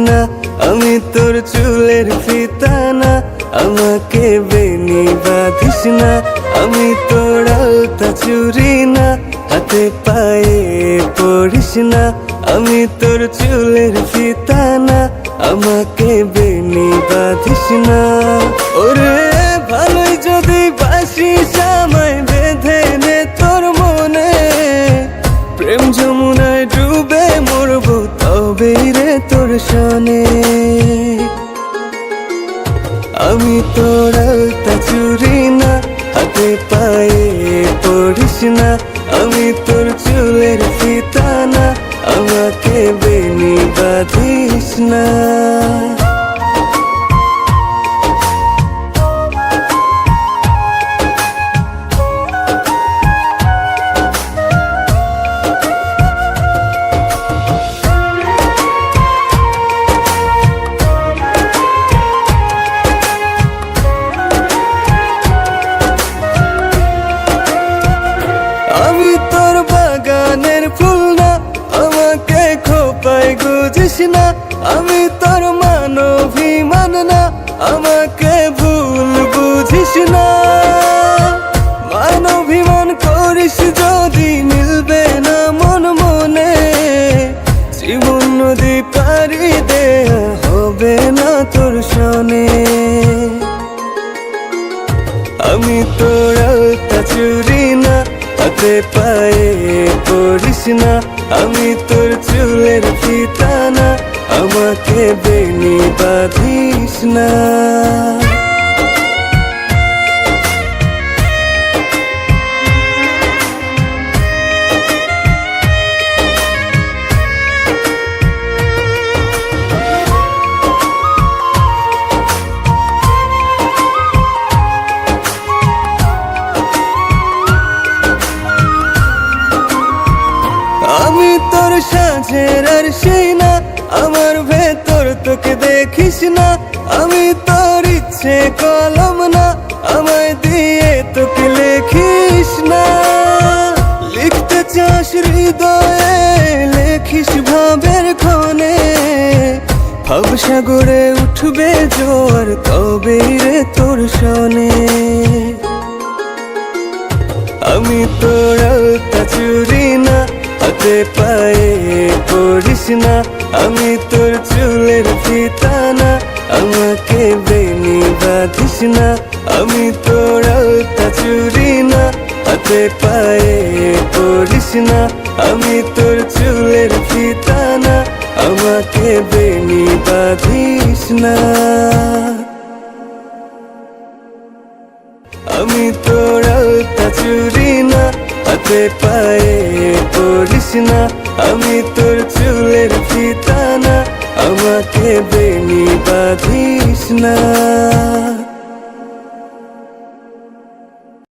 না, আমি তোর চুলের ফিতা না, আমাকে বেনি বাঁধিস না। আমি তোর আলতা চুরি না, হাতে পায়ে পড়িস না। আমি তোর চুলের ফিতা না, আমাকে বেনি বাঁধিস না। ওরে ভালোই যদি বাসিস আমায় বেঁধে নে তোর মনে, প্রেম যমুনায় ডুবে মরবো তবেই রে তোর সনে। আমি তোর আলতা চুরি না, হাতে পায়ে পড়িস না। আমি তোর চুলের ফিতা না, আমাকে বেনি বাঁধিস না। আমি তোর বাগানের ফুল না, আমাকে খোপায় গুজিস না। আমি তোর মানভিমান না, আমাকে ভুল বুঝিস না। মানভিমান করিস যদি মিলবে না মন মনে, জীবন নদী পারি দেয়া হবে না তোর সনে। আমি তোর আলতা চুরি না, হাতে পায়ে পড়িস না। আমি তোর চুলের ফিতা না, আমাকে বেনি বাঁধিস না। আমি তোর সাঁঝের আর সেই না, আমার ভেতর তোকে দেখিস না। আমি তোর ইচ্ছে কলম না, আমায় দিয়ে তোকে লেখিস না। লিখতে চাস হৃদয়ে, লেখিস ভাবের ক্ষণে। ভবসাগরে উঠবে জোয়ার তবেই রে তোর সনে। আমি তোর আলতা চুরি না, হাতে পায়ে পড়িস না। আমি তোর চুলের ফিতা না, আমাকে বেনি বাঁধিস না। আমি তোর আলতা চুরি না, হাতে পায়ে পড়িস না। আমি তোর চুলের ফিতা না, আমাকে বেনি বাঁধিস না। আমি তোর আলতা চুরি না, হাতে পায়ে পড়িস না। আমি তোর চুলের ফিতা না, আমাকে বেনি বাঁধিস না।